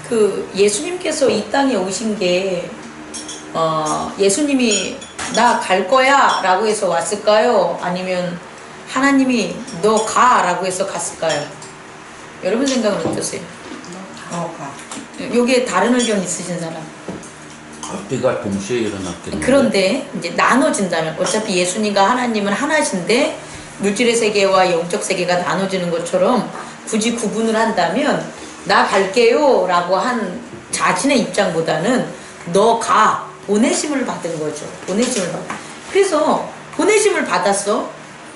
그 예수님께서 이 땅에 오신 게 예수님이 나 갈 거야 라고 해서 왔을까요? 아니면 하나님이 너 가 라고 해서 갔을까요? 여러분 생각은 어떠세요? 가. 여기에 다른 의견 있으신 사람? 앞뒤가 동시에 일어났겠네요. 그런데 이제 나눠진다면 어차피 예수님과 하나님은 하나신데 물질의 세계와 영적 세계가 나눠지는 것처럼 굳이 구분을 한다면 나 갈게요 라고 한 자신의 입장보다는 너 가, 보내심을 받은 거죠. 보내심을 받아. 그래서 보내심을 받았어.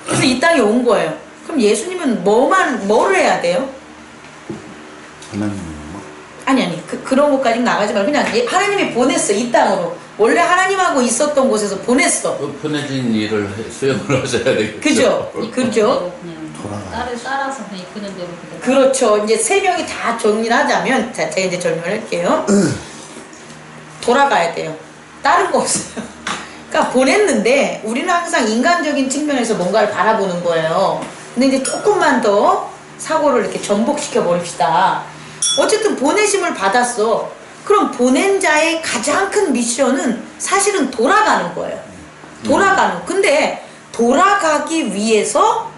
그래서 이 땅에 온 거예요. 그럼 예수님은 뭐를 해야 돼요? 하나님 아니 그런 것까지 나가지 말고 그냥 하나님이 보냈어. 이 땅으로 원래 하나님하고 있었던 곳에서 보냈어. 편해진 일을 수행을 하셔야 되겠죠. 그죠? 그죠? 딸을 따라서 그냥 이끄는 대로 그대로. 그렇죠. 이제 세 명이 다 정리를 하자면 제가 이제 설명을 할게요. 돌아가야 돼요. 다른 거 없어요. 그러니까 보냈는데 우리는 항상 인간적인 측면에서 뭔가를 바라보는 거예요. 근데 이제 조금만 더 사고를 이렇게 전복시켜 버립시다. 어쨌든 보내심을 받았어. 그럼 보낸 자의 가장 큰 미션은 사실은 돌아가는 거예요. 돌아가는. 근데 돌아가기 위해서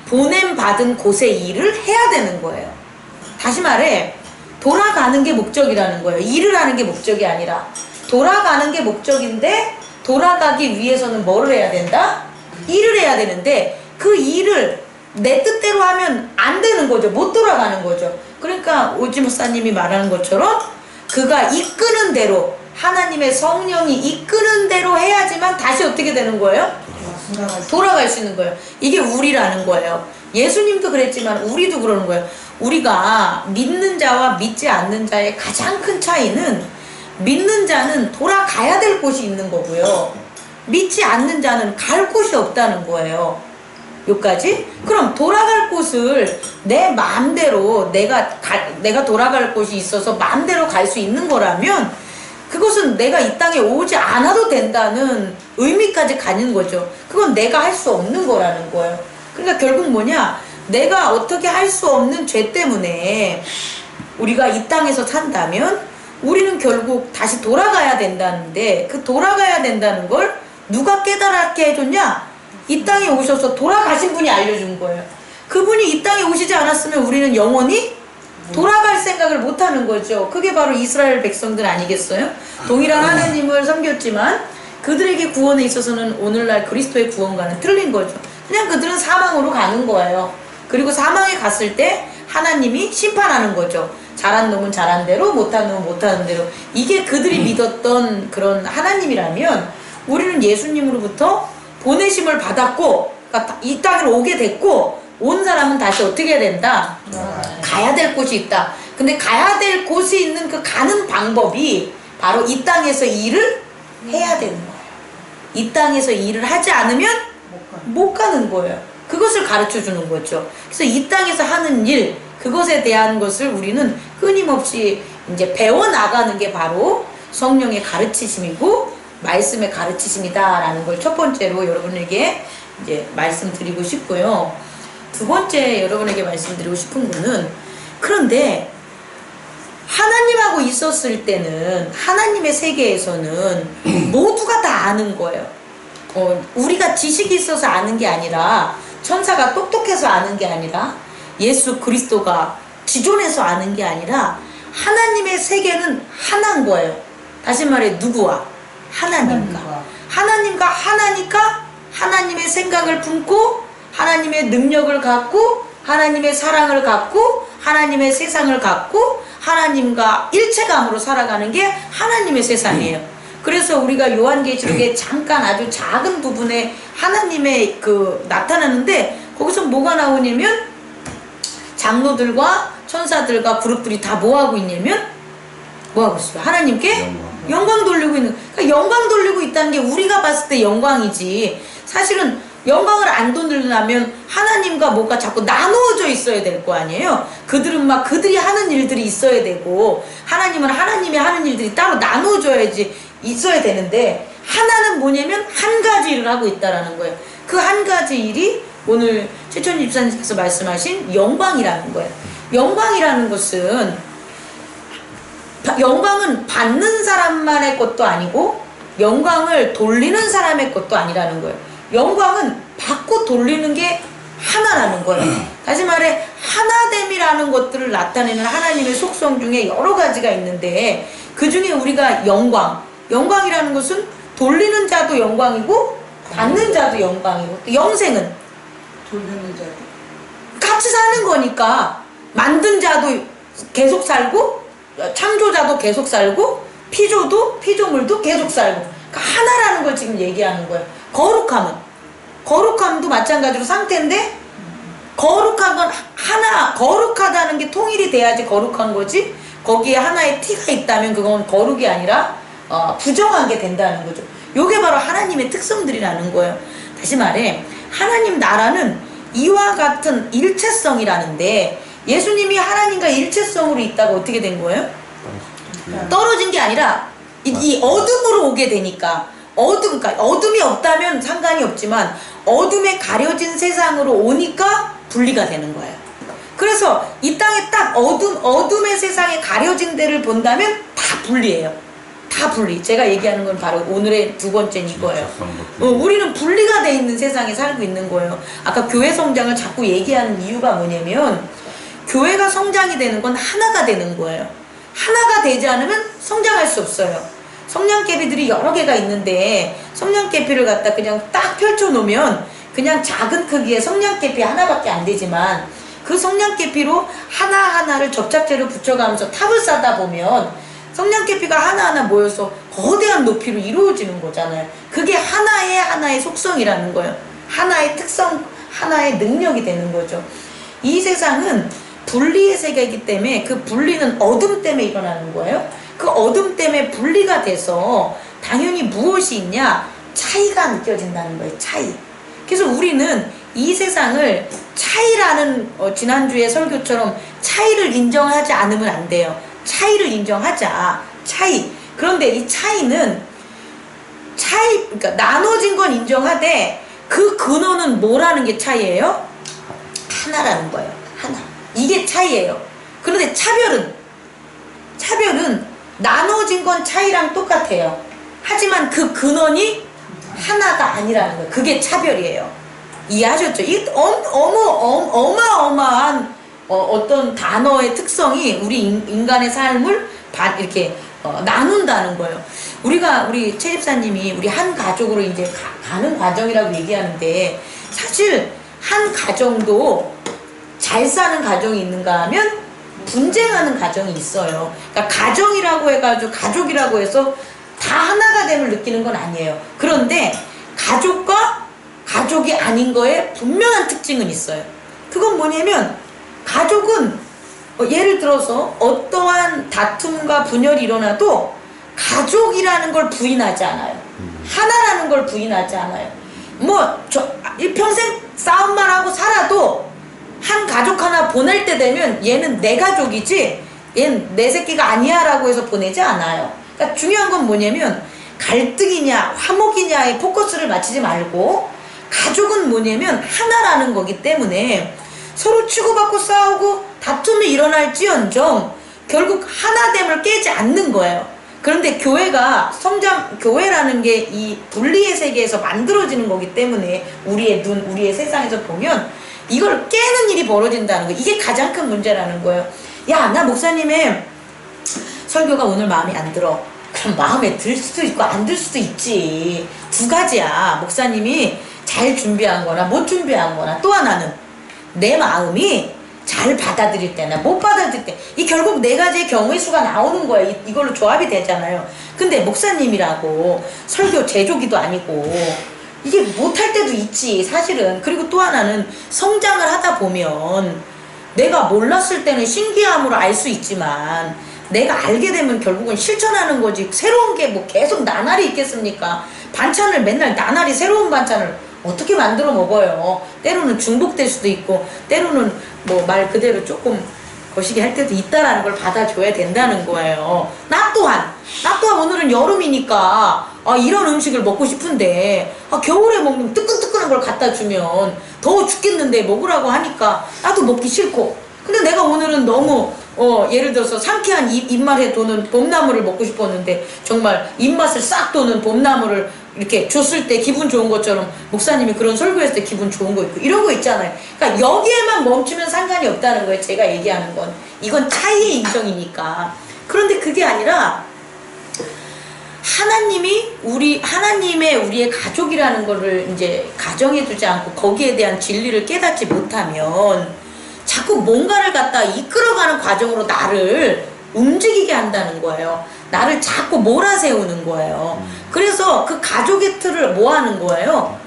보냄받은 곳의 일을 해야 되는 거예요. 다시 말해 돌아가는 게 목적이라는 거예요. 일을 하는 게 목적이 아니라 돌아가는 게 목적인데 돌아가기 위해서는 뭐를 해야 된다? 일을 해야 되는데 그 일을 내 뜻대로 하면 안 되는 거죠. 못 돌아가는 거죠. 그러니까 오지 목사님이 말하는 것처럼 그가 이끄는 대로 하나님의 성령이 이끄는 대로 해야지만 다시 어떻게 되는 거예요? 돌아갈 수 있는 거예요. 이게 우리라는 거예요. 예수님도 그랬지만 우리도 그러는 거예요. 우리가 믿는 자와 믿지 않는 자의 가장 큰 차이는 믿는 자는 돌아가야 될 곳이 있는 거고요. 믿지 않는 자는 갈 곳이 없다는 거예요. 여기까지? 그럼 돌아갈 곳을 내 마음대로 내가 돌아갈 곳이 있어서 마음대로 갈 수 있는 거라면 그것은 내가 이 땅에 오지 않아도 된다는 의미까지 가는 거죠. 그건 내가 할 수 없는 거라는 거예요. 그러니까 결국 뭐냐? 내가 어떻게 할 수 없는 죄 때문에 우리가 이 땅에서 산다면 우리는 결국 다시 돌아가야 된다는데 그 돌아가야 된다는 걸 누가 깨달게 해줬냐? 이 땅에 오셔서 돌아가신 분이 알려준 거예요. 그분이 이 땅에 오시지 않았으면 우리는 영원히 돌아갈 생각을 못하는 거죠. 그게 바로 이스라엘 백성들 아니겠어요? 동일한 하나님을 섬겼지만 그들에게 구원에 있어서는 오늘날 그리스도의 구원과는 틀린 거죠. 그냥 그들은 사망으로 가는 거예요. 그리고 사망에 갔을 때 하나님이 심판하는 거죠. 잘한 놈은 잘한 대로 못한 놈은 못하는 대로. 이게 그들이 믿었던 그런 하나님이라면 우리는 예수님으로부터 보내심을 받았고 그러니까 이 땅으로 오게 됐고 온 사람은 다시 어떻게 해야 된다? 가야 될 곳이 있다. 근데 가야 될 곳이 있는 그 가는 방법이 바로 이 땅에서 일을 해야 되는 거예요. 이 땅에서 일을 하지 않으면 못 가는 거예요. 그것을 가르쳐 주는 거죠. 그래서 이 땅에서 하는 일, 그것에 대한 것을 우리는 끊임없이 이제 배워나가는 게 바로 성령의 가르치심이고 말씀의 가르치심이다라는 걸 첫 번째로 여러분에게 이제 말씀드리고 싶고요. 두 번째 여러분에게 말씀드리고 싶은 거는 그런데 하나님하고 있었을 때는 하나님의 세계에서는 모두가 다 아는 거예요. 우리가 지식이 있어서 아는 게 아니라 천사가 똑똑해서 아는 게 아니라 예수 그리스도가 지존해서 아는 게 아니라 하나님의 세계는 하나인 거예요. 다시 말해 누구와? 하나님과 하나니까 하나님의 생각을 품고 하나님의 능력을 갖고 하나님의 사랑을 갖고 하나님의 세상을 갖고 하나님과 일체감으로 살아가는 게 하나님의 세상이에요. 그래서 우리가 요한계시록에 잠깐 아주 작은 부분에 하나님의 나타나는데 거기서 뭐가 나오냐면 장로들과 천사들과 그룹들이 다 뭐하고 있냐면 뭐하고 있어요? 하나님께 영광 돌리고 있는. 그러니까 영광 돌리고 있다는 게 우리가 봤을 때 영광이지 사실은 영광을 안 돌리려면 하나님과 뭐가 자꾸 나누어져 있어야 될 거 아니에요. 그들은 막 그들이 하는 일들이 있어야 되고 하나님은 하나님이 하는 일들이 따로 나누어져야지 있어야 되는데 하나는 뭐냐면 한 가지 일을 하고 있다라는 거예요. 그 한 가지 일이 오늘 최천희 집사님께서 말씀하신 영광이라는 거예요. 영광이라는 것은 영광은 받는 사람만의 것도 아니고 영광을 돌리는 사람의 것도 아니라는 거예요. 영광은 받고 돌리는 게 하나라는 거예요. 다시 말해 하나됨이라는 것들을 나타내는 하나님의 속성 중에 여러 가지가 있는데 그 중에 우리가 영광이라는 것은 돌리는 자도 영광이고 받는 자도 영광이고 또 영생은 돌리는 자도 같이 사는 거니까 만든 자도 계속 살고 창조자도 계속 살고 피조물도 계속 살고 그러니까 하나라는 걸 지금 얘기하는 거예요. 거룩함도 마찬가지로 상태인데 거룩한 건 하나, 거룩하다는 게 통일이 돼야지 거룩한 거지 거기에 하나의 티가 있다면 그건 거룩이 아니라 부정한 게 된다는 거죠. 요게 바로 하나님의 특성들이라는 거예요. 다시 말해 하나님 나라는 이와 같은 일체성이라는데 예수님이 하나님과 일체성으로 있다가 어떻게 된 거예요? 떨어진 게 아니라 이 어둠으로 오게 되니까 그러니까 어둠이 없다면 상관이 없지만 어둠에 가려진 세상으로 오니까 분리가 되는 거예요. 그래서 이 땅에 딱 어둠의 세상에 가려진 데를 본다면 다 분리예요. 다 분리. 제가 얘기하는 건 바로 오늘의 두 번째는 이거예요. 우리는 분리가 돼 있는 세상에 살고 있는 거예요. 아까 교회 성장을 자꾸 얘기하는 이유가 뭐냐면 교회가 성장이 되는 건 하나가 되는 거예요. 하나가 되지 않으면 성장할 수 없어요. 성냥개비들이 여러 개가 있는데 성냥개비를 갖다 그냥 딱 펼쳐놓으면 그냥 작은 크기의 성냥개비 하나밖에 안 되지만 그 성냥개비로 하나하나를 접착제를 붙여가면서 탑을 쌓다 보면 성냥개비가 하나하나 모여서 거대한 높이로 이루어지는 거잖아요. 그게 하나의 속성이라는 거예요. 하나의 특성, 하나의 능력이 되는 거죠. 이 세상은 분리의 세계이기 때문에 그 분리는 어둠 때문에 일어나는 거예요. 그 어둠 때문에 분리가 돼서 당연히 무엇이 있냐? 차이가 느껴진다는 거예요. 차이. 그래서 우리는 이 세상을 차이라는 지난주의 설교처럼 차이를 인정하지 않으면 안 돼요. 차이를 인정하자. 차이. 그런데 이 차이는 그러니까 나눠진 건 인정하되 그 근원은 뭐라는 게 차이예요? 하나라는 거예요. 하나. 이게 차이예요. 그런데 차별은 나눠진 건 차이랑 똑같아요. 하지만 그 근원이 하나가 아니라는 거예요. 그게 차별이에요. 이해하셨죠? 이 어마어마한 어떤 단어의 특성이 우리 인간의 삶을 이렇게 나눈다는 거예요. 우리 최 집사님이 우리 한 가족으로 이제 가는 과정이라고 얘기하는데 사실 한 가정도 잘 사는 가정이 있는가 하면 분쟁하는 가정이 있어요. 그러니까 가족이라고 해서 다 하나가 됨을 느끼는 건 아니에요. 그런데 가족과 가족이 아닌 거에 분명한 특징은 있어요. 그건 뭐냐면 가족은 예를 들어서 어떠한 다툼과 분열이 일어나도 가족이라는 걸 부인하지 않아요. 하나라는 걸 부인하지 않아요. 일평생 싸움만 하고 살아도 한 가족 하나 보낼 때 되면 얘는 내 가족이지 얘는 내 새끼가 아니야 라고 해서 보내지 않아요. 그러니까 중요한 건 뭐냐면 갈등이냐 화목이냐에 포커스를 맞추지 말고 가족은 뭐냐면 하나라는 거기 때문에 서로 치고받고 싸우고 다툼이 일어날지언정 결국 하나됨을 깨지 않는 거예요. 그런데 교회라는 게 이 분리의 세계에서 만들어지는 거기 때문에 우리의 세상에서 보면 이걸 깨는 일이 벌어진다는 거. 이게 가장 큰 문제라는 거예요. 야, 나 목사님의 설교가 오늘 마음에 안 들어. 그럼 마음에 들 수도 있고 안 들 수도 있지. 두 가지야. 목사님이 잘 준비한 거나 못 준비한 거나 또 하나는 내 마음이 잘 받아들일 때나 못 받아들일 때 이 결국 네 가지의 경우의 수가 나오는 거예요. 이걸로 조합이 되잖아요. 근데 목사님이라고 설교 제조기도 아니고 이게 못할 때도 있지 사실은. 그리고 또 하나는 성장을 하다 보면 내가 몰랐을 때는 신기함으로 알 수 있지만 내가 알게 되면 결국은 실천하는 거지 새로운 게 뭐 계속 나날이 있겠습니까? 반찬을 맨날 나날이 새로운 반찬을 어떻게 만들어 먹어요? 때로는 중복될 수도 있고 때로는 뭐 말 그대로 조금 거시기 할 때도 있다라는 걸 받아줘야 된다는 거예요. 나 또한 오늘은 여름이니까 이런 음식을 먹고 싶은데 겨울에 먹는 뜨끈뜨끈한 걸 갖다 주면 더워 죽겠는데 먹으라고 하니까 나도 먹기 싫고 근데 내가 오늘은 너무 예를 들어서 상쾌한 입맛에 도는 봄나물을 먹고 싶었는데 정말 입맛을 싹 도는 봄나물을 이렇게 줬을 때 기분 좋은 것처럼 목사님이 그런 설교했을 때 기분 좋은 거 있고 이런 거 있잖아요. 그러니까 여기에만 멈추면 상관이 없다는 거예요. 제가 얘기하는 건 이건 차이의 인정이니까. 그런데 그게 아니라 하나님의 우리의 가족이라는 거를 이제 가정해 두지 않고 거기에 대한 진리를 깨닫지 못하면 자꾸 뭔가를 갖다 이끌어가는 과정으로 나를 움직이게 한다는 거예요. 나를 자꾸 몰아세우는 거예요. 그래서 그 가족의 틀을 뭐 하는 거예요?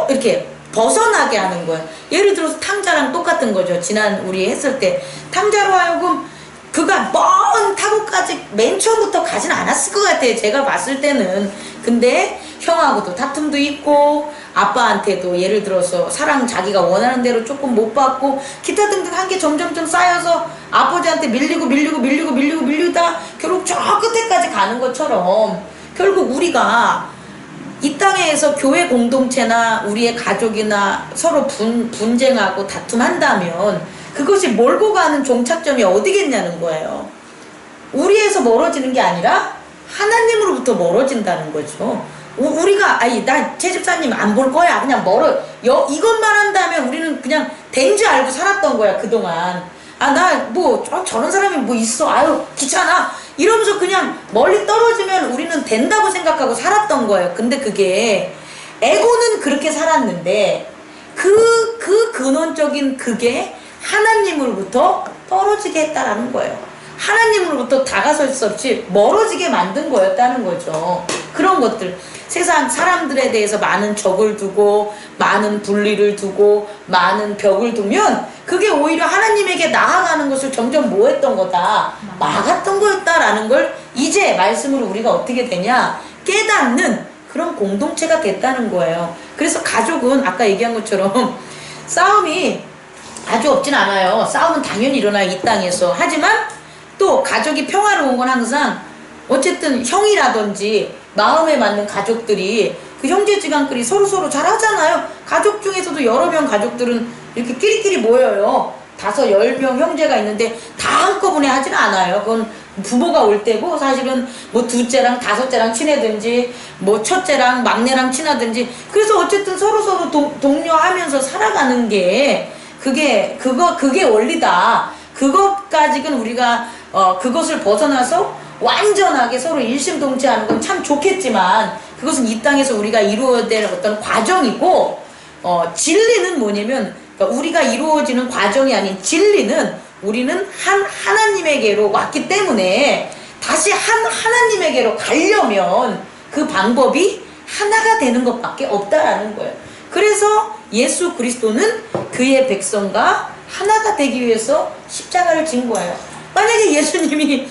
이렇게 벗어나게 하는 거예요. 예를 들어서 탕자랑 똑같은 거죠. 지난 우리 했을 때 탕자로 하여금 그가 먼 타국까지 맨 처음부터 가진 않았을 것 같아요. 제가 봤을 때는. 근데 형하고도 다툼도 있고 아빠한테도 예를 들어서 사랑 자기가 원하는 대로 조금 못 받고 기타 등등 한 게 점점점 쌓여서 아버지한테 밀리다 결국 저 끝에까지 가는 것처럼 결국 우리가 이 땅에서 교회 공동체나 우리의 가족이나 서로 분쟁하고 다툼한다면 그것이 몰고 가는 종착점이 어디겠냐는 거예요. 우리에서 멀어지는 게 아니라 하나님으로부터 멀어진다는 거죠. 우리가 나 채집사님 안 볼 거야 그냥 이것만 한다면 우리는 그냥 된 줄 알고 살았던 거야 그동안. 나 저런 사람이 뭐 있어 아유 귀찮아 이러면서 그냥 멀리 떨어지면 우리는 된다고 생각하고 살았던 거예요. 근데 그게 에고는 그렇게 살았는데 그 근원적인 그게 하나님으로부터 떨어지게 했다라는 거예요. 하나님으로부터 다가설 수 없이 멀어지게 만든 거였다는 거죠. 그런 것들 세상 사람들에 대해서 많은 적을 두고 많은 분리를 두고 많은 벽을 두면 그게 오히려 하나님에게 나아가는 것을 점점 뭐 했던 거다? 막았던 거였다라는 걸 이제 말씀으로 우리가 어떻게 되냐? 깨닫는 그런 공동체가 됐다는 거예요. 그래서 가족은 아까 얘기한 것처럼 싸움이 아주 없진 않아요. 싸움은 당연히 일어나요 이 땅에서. 하지만 또 가족이 평화로운 건 항상 어쨌든 형이라든지 마음에 맞는 가족들이 그 형제지간끼리 서로서로 잘 하잖아요. 가족 중에서도 여러 명 가족들은 이렇게 끼리끼리 모여요. 5, 10명 형제가 있는데 다 한꺼번에 하진 않아요. 그건 부모가 올 때고 사실은 뭐 둘째랑 다섯째랑 친하든지 뭐 첫째랑 막내랑 친하든지 그래서 어쨌든 서로서로 독려하면서 살아가는 게 그게 원리다. 그것까지는 우리가 그것을 벗어나서 완전하게 서로 일심동체하는 건 참 좋겠지만 그것은 이 땅에서 우리가 이루어야 될 어떤 과정이고 진리는 뭐냐면 그러니까 우리가 이루어지는 과정이 아닌 진리는 우리는 하나님에게로 왔기 때문에 다시 하나님에게로 가려면 그 방법이 하나가 되는 것밖에 없다라는 거예요. 그래서 예수 그리스도는 그의 백성과 하나가 되기 위해서 십자가를 진 거예요. 만약에 예수님이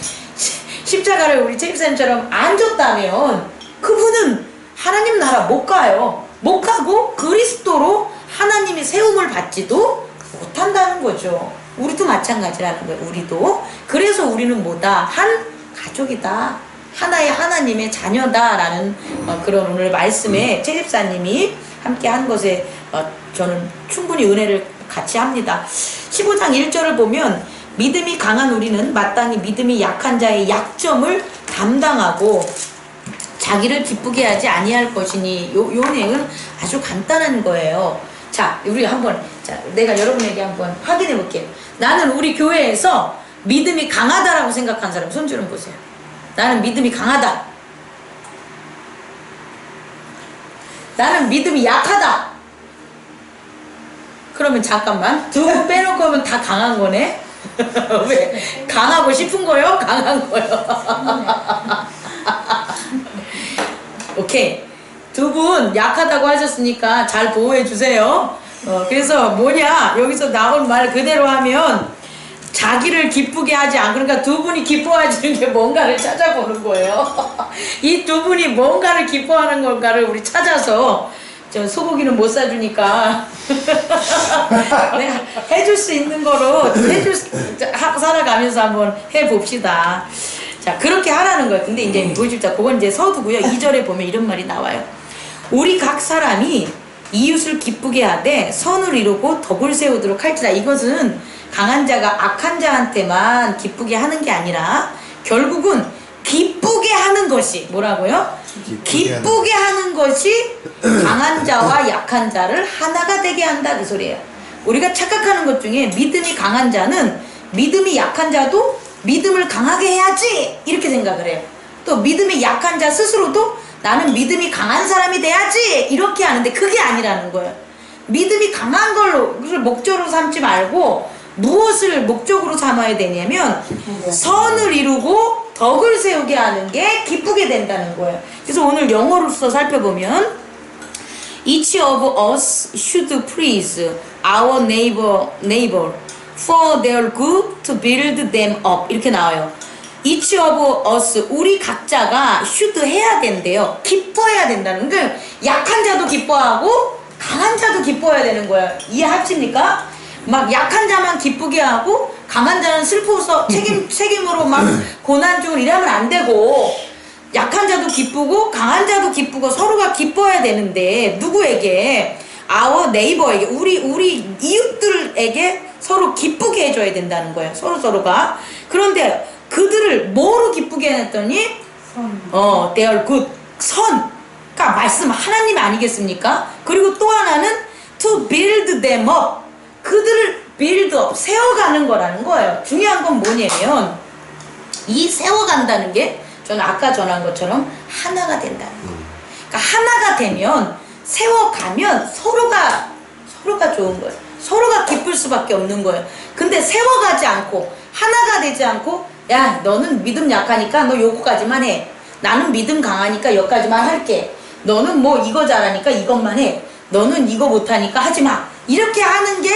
십자가를 우리 채집사님처럼 안 줬다면 그분은 하나님 나라 못 가요. 못 가고 그리스도로 하나님이 세움을 받지도 못한다는 거죠. 우리도 마찬가지라는 거예요. 우리도. 그래서 우리는 뭐다? 한 가족이다. 하나의 하나님의 자녀다라는 그런 오늘 말씀에 채집사님이 함께 한 것에 저는 충분히 은혜를 같이 합니다. 15장 1절을 보면 믿음이 강한 우리는 마땅히 믿음이 약한 자의 약점을 담당하고 자기를 기쁘게 하지 아니할 것이니 요 내용은 아주 간단한 거예요. 자, 우리 한번 내가 여러분에게 한번 확인해 볼게요. 나는 우리 교회에서 믿음이 강하다라고 생각한 사람 손 좀 보세요. 나는 믿음이 강하다. 나는 믿음이 약하다. 그러면 잠깐만 두 분 빼놓고 하면 다 강한 거네. 왜? 강하고 싶은 거요? 강한 거요? 오케이. 두 분 약하다고 하셨으니까 잘 보호해 주세요. 그래서 뭐냐 여기서 나온 말 그대로 하면 자기를 기쁘게 하지 않고 그러니까 두 분이 기뻐하시는 게 뭔가를 찾아보는 거예요. 이 두 분이 뭔가를 기뻐하는 건가를 우리 찾아서 저 소고기는 못 사주니까 내가 해줄 수 있는 거로 살아가면서 한번 해봅시다. 자 그렇게 하라는 거예요. 근데 이제 보십시오. 그건 이제 서두고요. 2절에 보면 이런 말이 나와요. 우리 각 사람이 이웃을 기쁘게 하되 선을 이루고 덕을 세우도록 할지라. 이것은 강한 자가 악한 자한테만 기쁘게 하는 게 아니라 결국은 기쁘게 하는 것이 뭐라고요? 기쁘게 하는 것이 강한 자와 약한 자를 하나가 되게 한다 그 소리예요. 우리가 착각하는 것 중에 믿음이 강한 자는 믿음이 약한 자도 믿음을 강하게 해야지 이렇게 생각을 해요. 또 믿음이 약한 자 스스로도 나는 믿음이 강한 사람이 돼야지 이렇게 하는데 그게 아니라는 거예요. 믿음이 강한 걸로 목적으로 삼지 말고 무엇을 목적으로 삼아야 되냐면 선을 이루고 덕을 세우게 하는 게 기쁘게 된다는 거예요. 그래서 오늘 영어로서 살펴보면 Each of us should please our neighbor for their good to build them up 이렇게 나와요. Each of us 우리 각자가 should 해야 된대요. 기뻐해야 된다는 게 약한 자도 기뻐하고 강한 자도 기뻐해야 되는 거예요. 이해하십니까? 막 약한 자만 기쁘게 하고 강한 자는 슬퍼서 책임으로 막 고난 중을 이러면 안 되고 약한 자도 기쁘고 강한 자도 기쁘고 서로가 기뻐해야 되는데 누구에게? our neighbor에게 우리 이웃들에게 서로 기쁘게 해줘야 된다는 거예요. 서로가. 그런데 그들을 뭐로 기쁘게 해냈더니 they are good 선가 말씀 하나님 아니겠습니까? 그리고 또 하나는 to build them up 그들을 build up 세워가는 거라는 거예요. 중요한 건 뭐냐면 이 세워간다는 게 저는 아까 전한 것처럼 하나가 된다는 거예요. 그러니까 하나가 되면 세워가면 서로가 좋은 거예요. 서로가 기쁠 수밖에 없는 거예요. 근데 세워가지 않고 하나가 되지 않고 야 너는 믿음 약하니까 너 요거까지만 해. 나는 믿음 강하니까 여기까지만 할게. 너는 뭐 이거 잘하니까 이것만 해. 너는 이거 못하니까 하지마. 이렇게 하는 게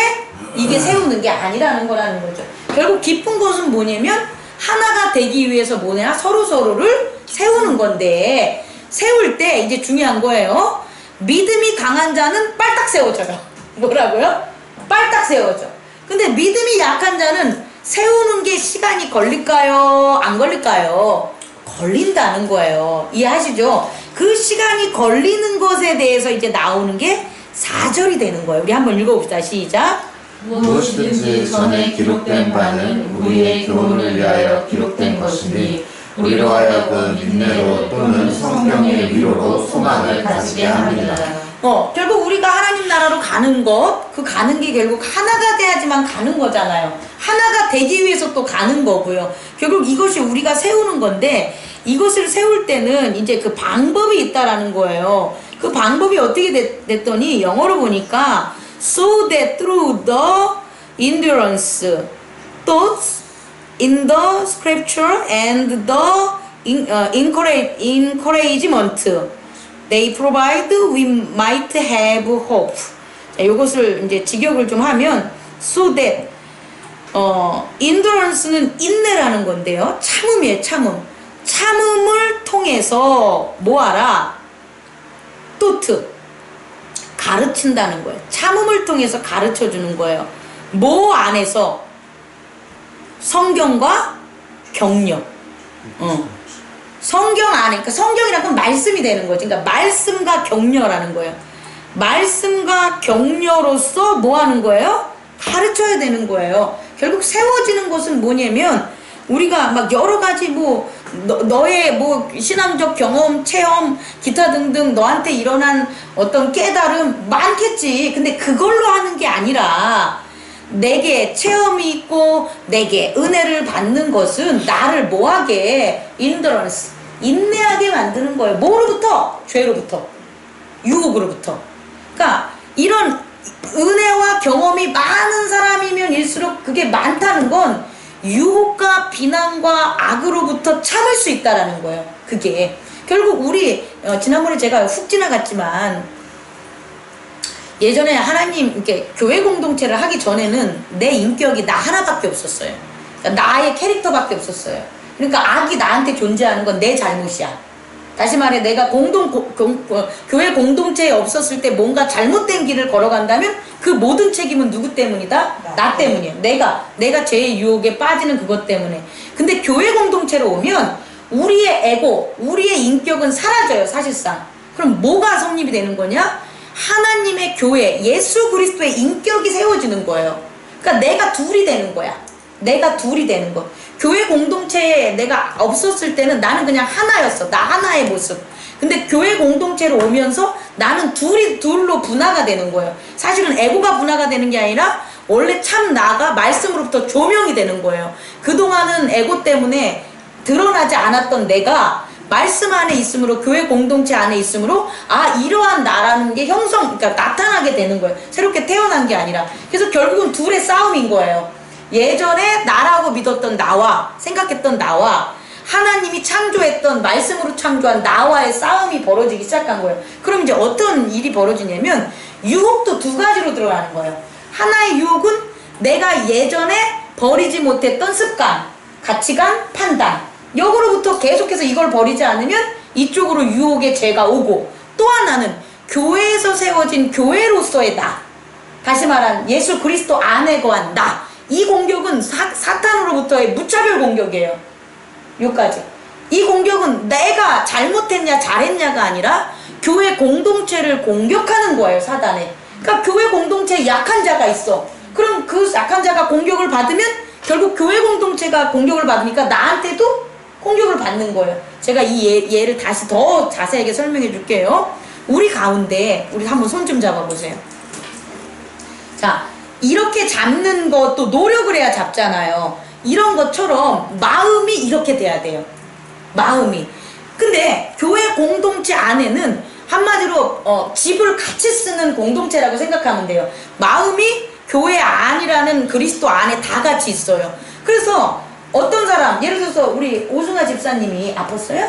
이게 세우는 게 아니라는 거라는 거죠. 결국 깊은 것은 뭐냐면 하나가 되기 위해서 뭐냐 서로를 세우는 건데 세울 때 이제 중요한 거예요. 믿음이 강한 자는 빨딱 세워져요. 뭐라고요? 빨딱 세워져. 근데 믿음이 약한 자는 세우는 게 시간이 걸릴까요? 안 걸릴까요? 걸린다는 거예요. 이해하시죠? 그 시간이 걸리는 것에 대해서 이제 나오는 게 4절이 되는 거예요. 우리 한번 읽어봅시다. 시작. 무엇이든지 전에 기록된 바는 우리의 교훈을 위하여 기록된 것이니 우리로 하여금 인내로 또는 성경의 위로로 소망을 가지게 합니다. 결국 우리가 하나님 나라로 가는 것, 그 가는 게 결국 하나가 돼야지만 가는 거잖아요. 하나가 되기 위해서 또 가는 거고요. 결국 이것이 우리가 세우는 건데 이것을 세울 때는 이제 그 방법이 있다라는 거예요. 그 방법이 어떻게 됐더니 영어로 보니까 so that through the endurance, thoughts in the scripture and the encouragement they provide we might have hope. 자, 이것을 이제 직역을 좀 하면 so that endurance는 인내라는 건데요. 참음이에요. 참음을 통해서 뭐하라? 또트 가르친다는 거예요. 참음을 통해서 가르쳐 주는 거예요. 뭐 안에서? 성경과 격려. 성경 안에, 그러니까 성경이란 건 말씀이 되는 거지. 그러니까 말씀과 격려라는 거예요. 말씀과 격려로서 뭐 하는 거예요? 가르쳐야 되는 거예요. 결국 세워지는 것은 뭐냐면 우리가 막 여러 가지 뭐 너의 뭐 신앙적 경험, 체험, 기타 등등 너한테 일어난 어떤 깨달음 많겠지. 근데 그걸로 하는 게 아니라 내게 체험이 있고 내게 은혜를 받는 것은 나를 뭐하게 인더런스 인내하게 만드는 거예요. 뭐로부터? 죄로부터, 유혹으로부터. 그러니까 이런 은혜와 경험이 많은 사람이면 일수록 그게 많다는 건 유혹과 비난과 악으로부터 참을 수 있다라는 거예요. 그게 결국 우리 지난번에 제가 훅 지나갔지만 예전에 하나님 이렇게 교회 공동체를 하기 전에는 내 인격이 나 하나밖에 없었어요. 그러니까 나의 캐릭터밖에 없었어요. 그러니까 악이 나한테 존재하는 건 내 잘못이야. 다시 말해 내가 교회 공동체에 없었을 때 뭔가 잘못된 길을 걸어간다면 그 모든 책임은 누구 때문이다? 나 때문이에요. 내가 죄의 유혹에 빠지는 그것 때문에. 근데 교회 공동체로 오면 우리의 에고, 우리의 인격은 사라져요. 사실상. 그럼 뭐가 성립이 되는 거냐? 하나님의 교회, 예수 그리스도의 인격이 세워지는 거예요. 그러니까 내가 둘이 되는 거야. 내가 둘이 되는 거. 교회 공동체에 내가 없었을 때는 나는 그냥 하나였어. 나 하나의 모습. 근데 교회 공동체로 오면서 나는 둘로 분화가 되는 거예요. 사실은 에고가 분화가 되는 게 아니라 원래 참 나가 말씀으로부터 조명이 되는 거예요. 그동안은 에고 때문에 드러나지 않았던 내가 말씀 안에 있으므로, 교회 공동체 안에 있으므로, 아, 이러한 나라는 게 그러니까 나타나게 되는 거예요. 새롭게 태어난 게 아니라. 그래서 결국은 둘의 싸움인 거예요. 예전에 나라고 믿었던 나와, 생각했던 나와, 하나님이 창조했던, 말씀으로 창조한 나와의 싸움이 벌어지기 시작한 거예요. 그럼 이제 어떤 일이 벌어지냐면, 유혹도 두 가지로 들어가는 거예요. 하나의 유혹은 내가 예전에 버리지 못했던 습관, 가치관, 판단. 역으로부터 계속해서 이걸 버리지 않으면 이쪽으로 유혹의 죄가 오고, 또 하나는 교회에서 세워진 교회로서의 나, 다시 말한 예수 그리스도 안에 거한 나, 이 공격은 사탄으로부터의 무차별 공격이에요. 여기까지. 이 공격은 내가 잘못했냐 잘했냐가 아니라 교회 공동체를 공격하는 거예요. 사단에. 그러니까 교회 공동체에 약한 자가 있어. 그럼 그 약한 자가 공격을 받으면 결국 교회 공동체가 공격을 받으니까 나한테도 공격을 받는 거예요. 제가 이 예를 다시 더 자세하게 설명해 줄게요. 우리 가운데, 우리 한번 손 좀 잡아보세요. 자, 이렇게 잡는 것도 노력을 해야 잡잖아요. 이런 것처럼 마음이 이렇게 돼야 돼요. 마음이. 근데 교회 공동체 안에는 한마디로 집을 같이 쓰는 공동체라고 생각하면 돼요. 마음이 교회 안이라는 그리스도 안에 다 같이 있어요. 그래서 어떤 사람, 예를 들어서 우리 오승아 집사님이 아팠어요?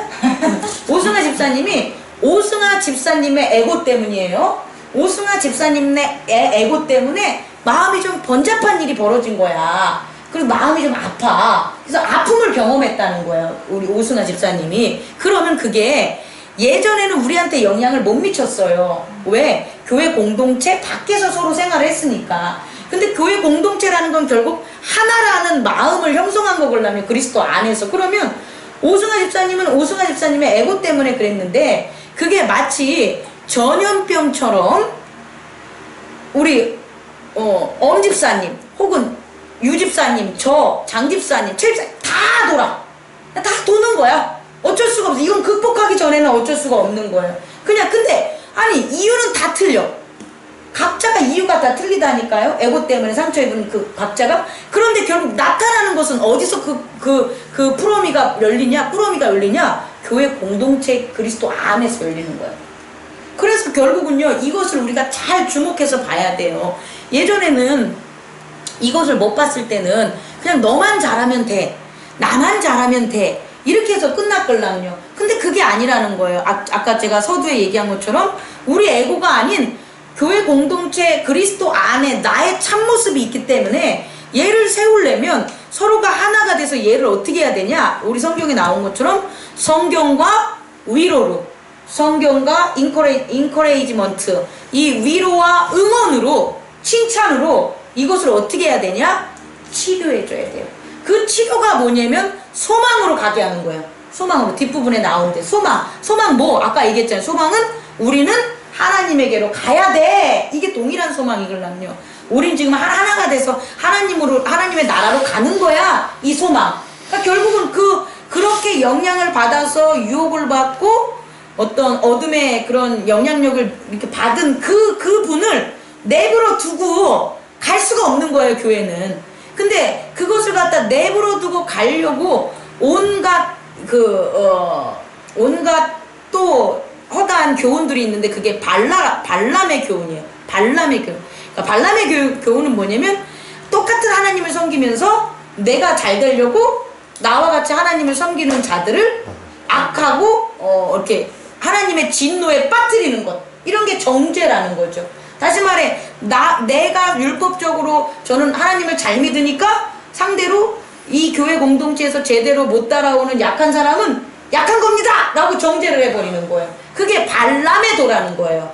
오승아 집사님의 에고 때문이에요. 오승아 집사님의 에고 때문에 마음이 좀 번잡한 일이 벌어진 거야. 그리고 마음이 좀 아파. 그래서 아픔을 경험했다는 거예요. 우리 오승아 집사님이. 그러면 그게 예전에는 우리한테 영향을 못 미쳤어요. 왜? 교회 공동체 밖에서 서로 생활을 했으니까. 근데 교회 공동체라는 건 결국 하나라는 마음을 형성한 거거든요. 그리스도 안에서. 그러면 오승아 집사님은 오승아 집사님의 에고 때문에 그랬는데, 그게 마치 전염병처럼 우리 엄 집사님 혹은 유 집사님, 장 집사님, 최 집사님 다 돌아. 다 도는 거야. 어쩔 수가 없어. 이건 극복하기 전에는 어쩔 수가 없는 거예요. 근데 아니 이유는 다 틀려. 각자가 이유가 다 틀리다니까요. 에고 때문에 상처 입은 그 각자가. 그런데 결국 나타나는 것은 어디서 그 뿌러미가 열리냐? 교회 공동체 그리스도 안에서 열리는 거예요. 그래서 결국은요, 이것을 우리가 잘 주목해서 봐야 돼요. 예전에는 이것을 못 봤을 때는 그냥 너만 잘하면 돼, 나만 잘하면 돼, 이렇게 해서 끝났걸랑요. 근데 그게 아니라는 거예요. 아까 제가 서두에 얘기한 것처럼 우리 에고가 아닌 교회 공동체 그리스도 안에 나의 참모습이 있기 때문에 얘를 세우려면 서로가 하나가 돼서 얘를 어떻게 해야 되냐? 우리 성경에 나온 것처럼 성경과 위로로, 성경과 인커레이지먼트, 이 위로와 응원으로, 칭찬으로 이것을 어떻게 해야 되냐? 치료해 줘야 돼요. 그 치료가 뭐냐면 소망으로 가게 하는 거예요. 소망으로. 뒷부분에 나오는데 소망 뭐 아까 얘기했잖아요. 소망은 우리는 하나님에게로 가야 돼. 이게 동일한 소망이걸랑요. 우린 지금 하나가 돼서 하나님의 나라로 가는 거야. 이 소망. 그러니까 결국은 그렇게 영향을 받아서 유혹을 받고 어떤 어둠의 그런 영향력을 이렇게 받은 그 분을 내버려 두고 갈 수가 없는 거예요, 교회는. 근데 그것을 갖다 내버려 두고 가려고 온갖 또 허다한 교훈들이 있는데, 그게 발람의 교훈이에요. 발람의 교훈. 그러니까 발람의 교훈은 뭐냐면, 똑같은 하나님을 섬기면서 내가 잘 되려고 나와 같이 하나님을 섬기는 자들을 악하고 이렇게 하나님의 진노에 빠뜨리는 것, 이런 게 정죄라는 거죠. 다시 말해, 내가 율법적으로 저는 하나님을 잘 믿으니까 상대로 이 교회 공동체에서 제대로 못 따라오는 약한 사람은 약한 겁니다! 라고 정죄를 해버리는 거예요. 그게 발람의 도라는 거예요.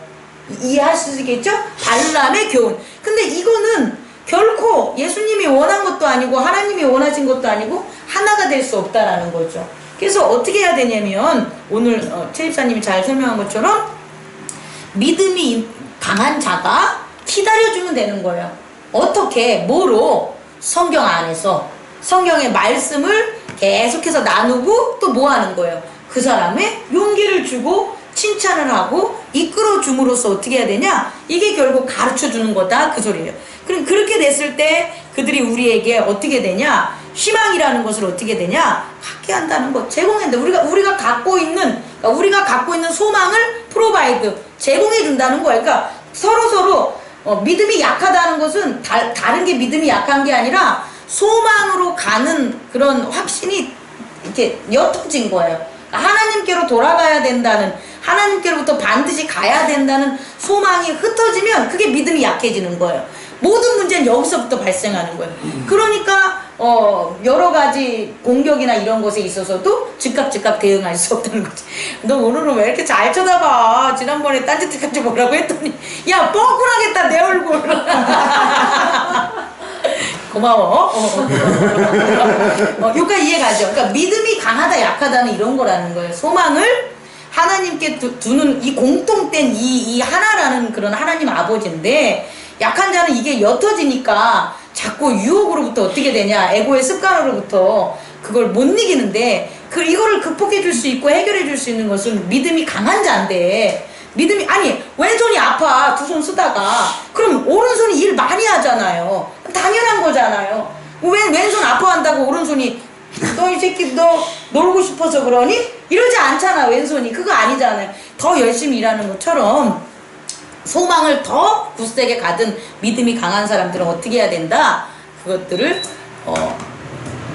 이해하시겠죠? 발람의 교훈. 근데 이거는 결코 예수님이 원한 것도 아니고 하나님이 원하신 것도 아니고 하나가 될 수 없다라는 거죠. 그래서 어떻게 해야 되냐면, 오늘 최 집사님이 잘 설명한 것처럼 믿음이 강한 자가 기다려주면 되는 거예요. 어떻게 뭐로? 성경 안에서 성경의 말씀을 계속해서 나누고 또 뭐 하는 거예요? 그 사람의 용기를 주고 칭찬을 하고 이끌어 줌으로써 어떻게 해야 되냐? 이게 결국 가르쳐 주는 거다 그 소리예요. 그럼 그렇게 됐을 때 그들이 우리에게 어떻게 되냐? 희망이라는 것을 어떻게 되냐? 갖게 한다는 것, 제공한다. 우리가 갖고 있는, 그러니까 우리가 갖고 있는 소망을 프로바이드, 제공해 준다는 거예요. 그러니까 서로 믿음이 약하다는 것은 다른 게 믿음이 약한 게 아니라 소망으로 가는 그런 확신이 이렇게 옅어진 거예요. 그러니까 하나님께로 돌아가야 된다는, 하나님께로부터 반드시 가야 된다는 소망이 흩어지면 그게 믿음이 약해지는 거예요. 모든 문제는 여기서부터 발생하는 거예요. 그러니까 여러 가지 공격이나 이런 것에 있어서도 즉각 대응할 수 없다는 거지. 너 오늘은 왜 이렇게 잘 쳐다봐? 지난번에 딴짓해가지고 뭐라고 했더니 야 뻥꾸나겠다 내 얼굴. 고마워. 여기까지 이해가죠. 그러니까 믿음이 강하다 약하다는 이런 거라는 거예요. 소망을 하나님께 두는 이 공통된 이 하나라는 그런 하나님 아버지인데, 약한 자는 이게 옅어지니까 자꾸 유혹으로부터 어떻게 되냐, 에고의 습관으로부터 그걸 못 이기는데, 이거를 극복해 줄 수 있고 해결해 줄 수 있는 것은 믿음이 강한 자인데, 믿음이, 아니 왼손이 아파 두 손 쓰다가 그럼 오른손이 일 많이 하잖아요. 당연한 거잖아요. 왼손 아파한다고 오른손이 너 이 새끼 너 놀고 싶어서 그러니? 이러지 않잖아. 왼손이 그거 아니잖아요. 더 열심히 일하는 것처럼 소망을 더 굳세게 가든 믿음이 강한 사람들은 어떻게 해야 된다? 그것들을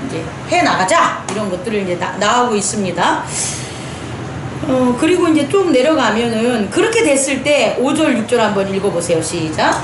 이제 해 나가자, 이런 것들을 이제 나오고 있습니다. 그리고 이제 좀 내려가면은 그렇게 됐을 때 5절 6절 한번 읽어보세요. 시작.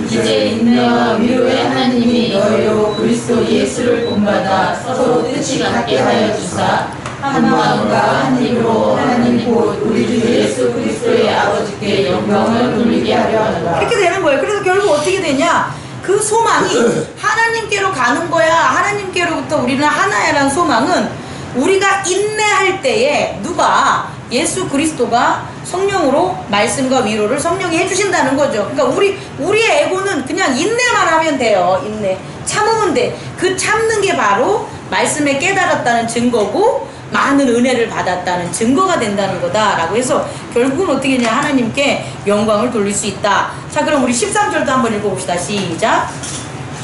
이제 인내와 위로의 하나님이 너희로 그리스도 예수를 본받아 서로 뜻이 같게 하여 주사 한 마음과 한 입으로 하나님 곧 우리 주 예수 그리스도의 아버지께 영광을 돌리게 하려 하노라. 이렇게 되는 거예요. 그래서 결국 어떻게 되냐? 그 소망이 하나님께로 가는 거야. 하나님께로부터 우리는 하나야라는 소망은 우리가 인내할 때에 누가? 예수 그리스도가 성령으로 말씀과 위로를 성령이 해주신다는 거죠. 그러니까 우리의 에고는 그냥 인내만 하면 돼요. 인내. 참으면 돼. 그 참는 게 바로 말씀에 깨달았다는 증거고 많은 은혜를 받았다는 증거가 된다는 거다라고 해서 결국은 어떻게 되냐? 하나님께 영광을 돌릴 수 있다. 자, 그럼 우리 13절도 한번 읽어봅시다. 시작.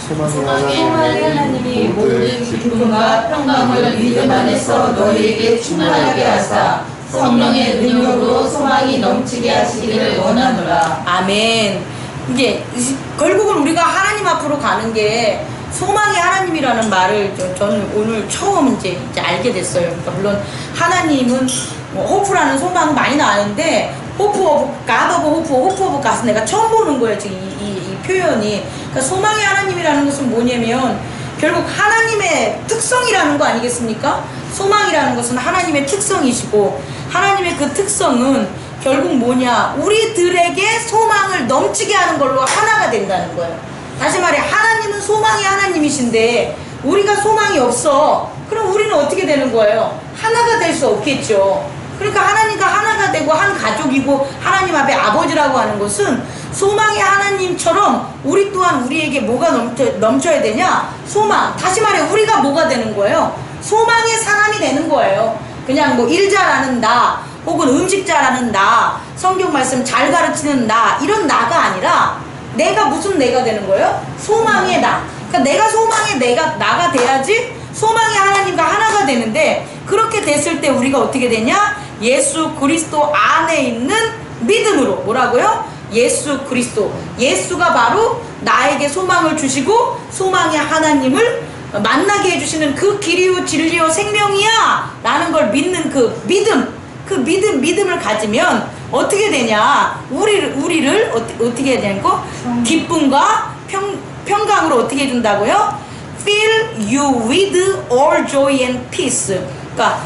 소망의 하나님이 모든 기쁨과 평강을 믿음 안에서 너희에게 충만하게 하사 성령의 능력으로 소망이 넘치게 하시기를 원하노라. 아멘. 이게 결국은 우리가 하나님 앞으로 가는 게 소망의 하나님이라는 말을 저는 오늘 처음 이제 알게 됐어요. 그러니까 물론 하나님은 뭐 호프라는 소망 많이 나는데 호프 오브 갓 오브 호프 오브 갓은 내가 처음 보는 거예요. 지금 이 표현이. 그러니까 소망의 하나님이라는 것은 뭐냐면 결국 하나님의 특성이라는 거 아니겠습니까? 소망이라는 것은 하나님의 특성이시고, 하나님의 그 특성은 결국 뭐냐? 우리들에게 소망을 넘치게 하는 걸로 하나가 된다는 거예요. 다시 말해, 하나님은 소망의 하나님이신데 우리가 소망이 없어. 그럼 우리는 어떻게 되는 거예요? 하나가 될 수 없겠죠. 그러니까 하나님과 하나가 되고 한 가족이고 하나님 앞에 아버지라고 하는 것은 소망의 하나님처럼 우리 또한 우리에게 뭐가 넘쳐야 되냐? 소망. 다시 말해, 우리가 뭐가 되는 거예요? 소망의 사람이 되는 거예요. 그냥 뭐 일 잘하는 나, 혹은 음식 잘하는 나, 성경 말씀 잘 가르치는 나, 이런 나가 아니라 내가 무슨 내가 되는 거예요? 소망의 나. 그러니까 내가 소망의 나가 돼야지 소망의 하나님과 하나가 되는데, 그렇게 됐을 때 우리가 어떻게 되냐? 예수 그리스도 안에 있는 믿음으로. 뭐라고요? 예수 그리스도. 예수가 바로 나에게 소망을 주시고 소망의 하나님을 만나게 해주시는 그 길이요 진리요 생명이야 라는 걸 믿는 그 믿음을 가지면 어떻게 되냐? 우리를 어떻게 해야 되는 거? 기쁨과 평강으로 어떻게 해준다고요? Fill you with all joy and peace. 그러니까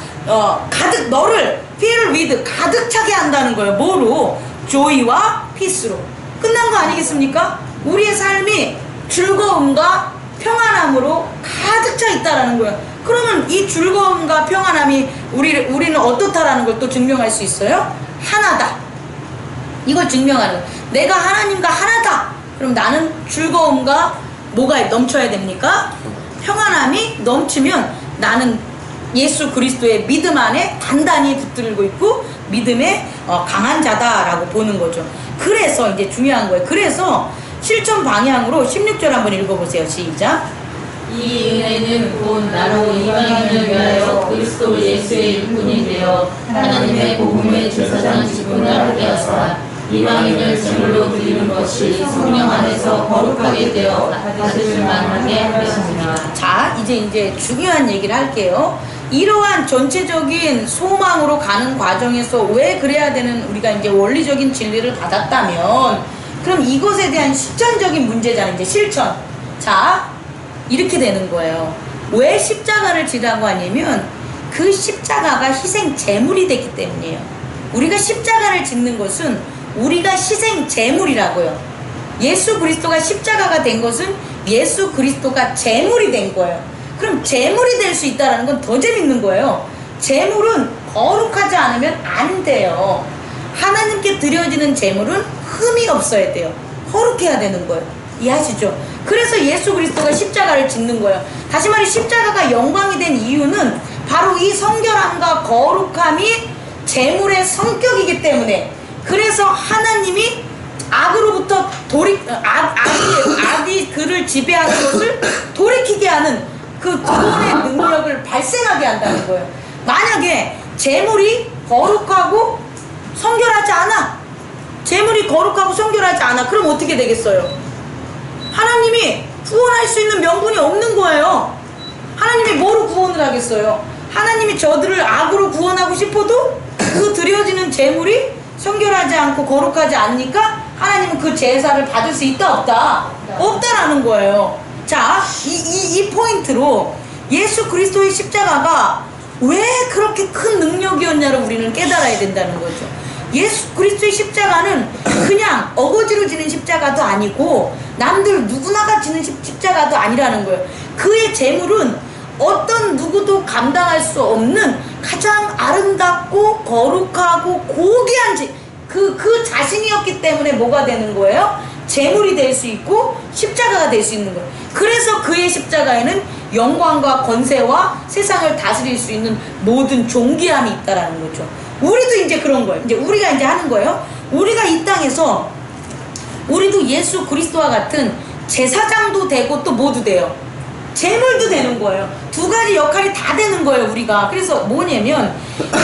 가득 너를 fill with 가득 차게 한다는 거예요. 뭐로? joy와 peace로. 끝난 거 아니겠습니까? 우리의 삶이 즐거움과 평안함으로 가득 차 있다라는 거예요. 그러면 이 즐거움과 평안함이 우리는 어떻다라는 걸 또 증명할 수 있어요? 하나다. 이걸 증명하는 거예요. 내가 하나님과 하나다 그럼 나는 즐거움과 뭐가 넘쳐야 됩니까? 평안함이 넘치면 나는 예수 그리스도의 믿음 안에 단단히 붙들고 있고 믿음의 강한 자다라고 보는 거죠. 그래서 이제 중요한 거예요. 그래서 실천 방향으로 16절 한번 읽어보세요. 시작. 이 은혜는 곧 나로 이방인을 위하여 그리스도 예수의 일꾼이 되어 하나님의 복음의 제사장 직분을 하게 하사 이방인을 제물로 드리는 것이 성령 안에서 거룩하게 되어 받으실 만하게 하였습니다. 자, 이제 중요한 얘기를 할게요. 이러한 전체적인 소망으로 가는 과정에서 왜 그래야 되는 우리가 이제 원리적인 진리를 받았다면 그럼 이것에 대한 실천적인 문제잖아요. 이제 실천. 자, 이렇게 되는 거예요. 왜 십자가를 지라고 하냐면 그 십자가가 희생 제물이 됐기 때문이에요. 우리가 십자가를 짓는 것은 우리가 희생 제물이라고요. 예수 그리스도가 십자가가 된 것은 예수 그리스도가 제물이 된 거예요. 그럼 제물이 될 수 있다는 건 더 재밌는 거예요. 제물은 거룩하지 않으면 안 돼요. 하나님께 드려지는 제물은 흠이 없어야 돼요. 거룩해야 되는 거예요. 이해하시죠? 그래서 예수 그리스도가 십자가를 짓는 거예요. 다시 말해 십자가가 영광이 된 이유는 바로 이 성결함과 거룩함이 제물의 성격이기 때문에 그래서 하나님이 악으로부터 악이 그를 지배하는 것을 돌이키게 하는 그 구원의 능력을 발생하게 한다는 거예요. 만약에 제물이 거룩하고 성결하지 않아, 제물이 거룩하고 성결하지 않아, 그럼 어떻게 되겠어요? 하나님이 구원할 수 있는 명분이 없는 거예요. 하나님이 뭐로 구원을 하겠어요? 하나님이 저들을 악으로 구원하고 싶어도 그 드려지는 제물이 성결하지 않고 거룩하지 않으니까 하나님은 그 제사를 받을 수 있다 없다? 없다라는 거예요. 자, 이 포인트로 예수 그리스도의 십자가가 왜 그렇게 큰 능력이었냐를 우리는 깨달아야 된다는 거죠. 예수 그리스도의 십자가는 그냥 어거지로 지는 십자가도 아니고 남들 누구나가 지는 십자가도 아니라는 거예요. 그의 제물은 어떤 누구도 감당할 수 없는 가장 아름답고 거룩하고 고귀한 그 자신이었기 때문에 뭐가 되는 거예요? 제물이 될 수 있고 십자가가 될 수 있는 거예요. 그래서 그의 십자가에는 영광과 권세와 세상을 다스릴 수 있는 모든 존귀함이 있다라는 거죠. 우리도 이제 그런 거예요. 이제 우리가 이제 하는 거예요. 우리가 이 땅에서 우리도 예수 그리스도와 같은 제사장도 되고 또 뭐도 돼요? 제물도 되는 거예요. 두 가지 역할이 다 되는 거예요, 우리가. 그래서 뭐냐면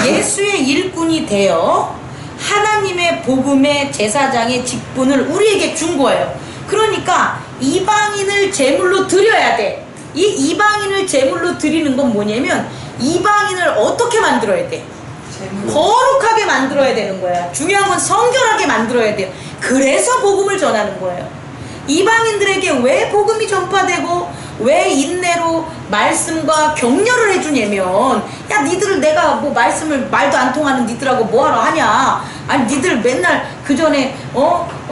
예수의 일꾼이 되어 하나님의 복음의 제사장의 직분을 우리에게 준 거예요. 그러니까 이방인을 제물로 드려야 돼. 이 이방인을 제물로 드리는 건 뭐냐면 이방인을 어떻게 만들어야 돼? 거룩하게 만들어야 되는 거야. 중요한 건 성결하게 만들어야 돼요. 그래서 복음을 전하는 거예요. 이방인들에게 왜 복음이 전파되고 왜 인내로 말씀과 격려를 해주냐면 야 니들을 내가 뭐 말씀을 말도 안 통하는 니들하고 뭐하러 하냐, 아니 니들 맨날 그전에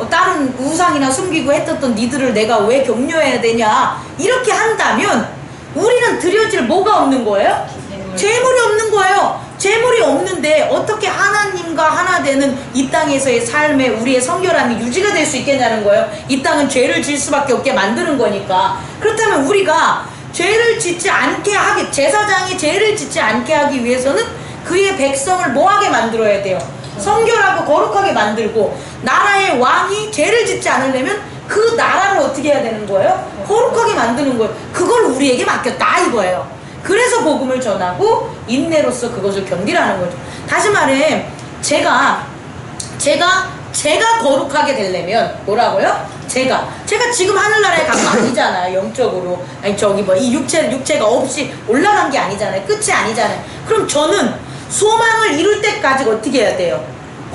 다른 우상이나 숨기고 했었던 니들을 내가 왜 격려해야 되냐 이렇게 한다면 우리는 드려질 뭐가 없는 거예요? 재물이 없는 거예요. 재물이 없는데 어떻게 하나님과 하나 되는 이 땅에서의 삶에 우리의 성결함이 유지가 될 수 있겠냐는 거예요. 이 땅은 죄를 질 수밖에 없게 만드는 거니까. 그렇다면 우리가 죄를 짓지 않게 하기, 제사장이 죄를 짓지 않게 하기 위해서는 그의 백성을 뭐하게 만들어야 돼요? 성결하고 거룩하게 만들고, 나라의 왕이 죄를 짓지 않으려면 그 나라를 어떻게 해야 되는 거예요? 거룩하게 만드는 거예요. 그걸 우리에게 맡겼다 이거예요. 그래서 복음을 전하고 인내로서 그것을 견디라는 거죠. 다시 말해 제가 거룩하게 되려면 뭐라고요? 제가 지금 하늘나라에 간 거 아니잖아요. 영적으로. 아니 저기 뭐 이 육체가 없이 올라간 게 아니잖아요. 끝이 아니잖아요. 그럼 저는 소망을 이룰 때까지 어떻게 해야 돼요?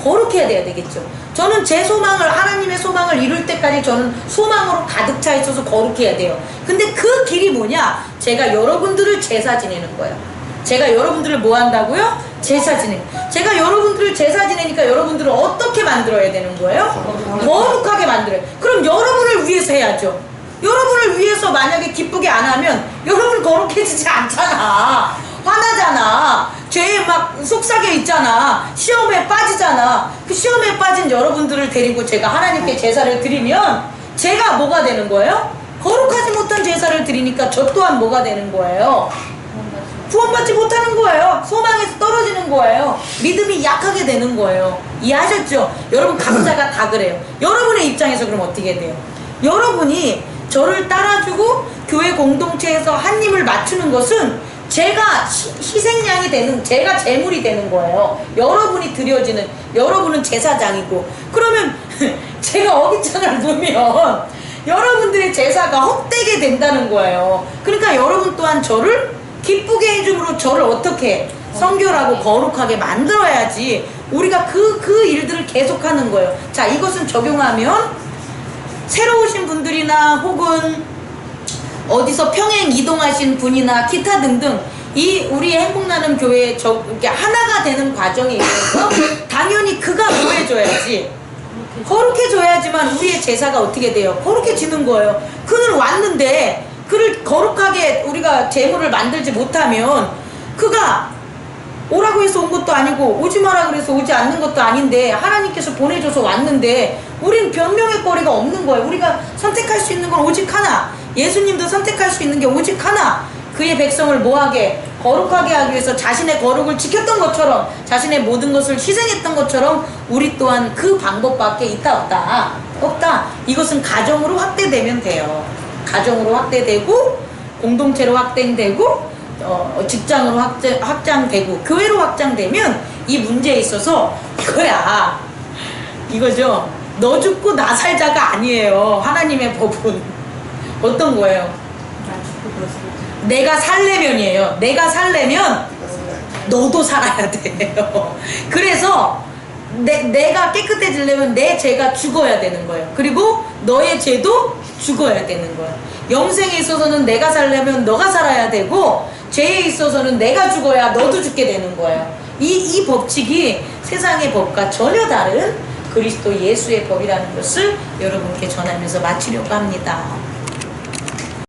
거룩해야 돼야 되겠죠. 저는 제 소망을, 하나님의 소망을 이룰 때까지 저는 소망으로 가득 차 있어서 거룩해야 돼요. 근데 그 길이 뭐냐? 제가 여러분들을 제사 지내는 거예요. 제가 여러분들을 뭐 한다고요? 제사 지내. 제가 여러분들을 제사 지내니까 여러분들을 어떻게 만들어야 되는 거예요? 거룩하게 만들어요. 그럼 여러분을 위해서 해야죠. 여러분을 위해서 만약에 기쁘게 안 하면 여러분 거룩해지지 않잖아. 화나잖아. 죄에 막 속삭여 있잖아. 시험에 빠지잖아. 그 시험에 빠진 여러분들을 데리고 제가 하나님께 제사를 드리면 제가 뭐가 되는 거예요? 거룩하지 못한 제사를 드리니까 저 또한 뭐가 되는 거예요? 구원받지 못하는 거예요. 소망에서 떨어지는 거예요. 믿음이 약하게 되는 거예요. 이해하셨죠? 여러분 각자가 다 그래요. 여러분의 입장에서 그럼 어떻게 돼요? 여러분이 저를 따라주고 교회 공동체에서 한 힘을 맞추는 것은 제가 희생양이 되는, 제가 제물이 되는 거예요. 여러분이 드려지는, 여러분은 제사장이고, 그러면 제가 어깃장을 놓으면 여러분들의 제사가 헛되게 된다는 거예요. 그러니까 여러분 또한 저를 기쁘게 해줌으로 저를 어떻게 성결하고 거룩하게 만들어야지 우리가 그 일들을 계속하는 거예요. 자, 이것은 적용하면 새로 오신 분들이나 혹은 어디서 평행 이동하신 분이나 기타 등등 이 우리의 행복나눔 교회에 이렇게 하나가 되는 과정에 있어서 당연히 그가 뭐해줘야지, 거룩해져야지만 우리의 제사가 어떻게 돼요? 거룩해지는 거예요. 그는 왔는데 그를 거룩하게 우리가 제물을 만들지 못하면 그가 오라고 해서 온 것도 아니고 오지 마라 그래서 오지 않는 것도 아닌데 하나님께서 보내줘서 왔는데 우린 변명의 거리가 없는 거예요. 우리가 선택할 수 있는 건 오직 하나, 예수님도 선택할 수 있는 게 오직 하나, 그의 백성을 뭐하게? 거룩하게 하기 위해서 자신의 거룩을 지켰던 것처럼, 자신의 모든 것을 희생했던 것처럼 우리 또한 그 방법밖에 있다 없다? 없다. 이것은 가정으로 확대되면 돼요. 가정으로 확대되고 공동체로 확대되고 직장으로 확장되고 교회로 확장되면 이 문제에 있어서 이거야, 이거죠. 너 죽고 나 살자가 아니에요. 하나님의 법은 어떤 거예요? 내가 살려면이에요. 내가 살려면 너도 살아야 돼요. 그래서 내가 깨끗해지려면 내 죄가 죽어야 되는 거예요. 그리고 너의 죄도 죽어야 되는 거예요. 영생에 있어서는 내가 살려면 너가 살아야 되고, 죄에 있어서는 내가 죽어야 너도 죽게 되는 거예요. 이 법칙이 세상의 법과 전혀 다른 그리스도 예수의 법이라는 것을 여러분께 전하면서 마치려고 합니다.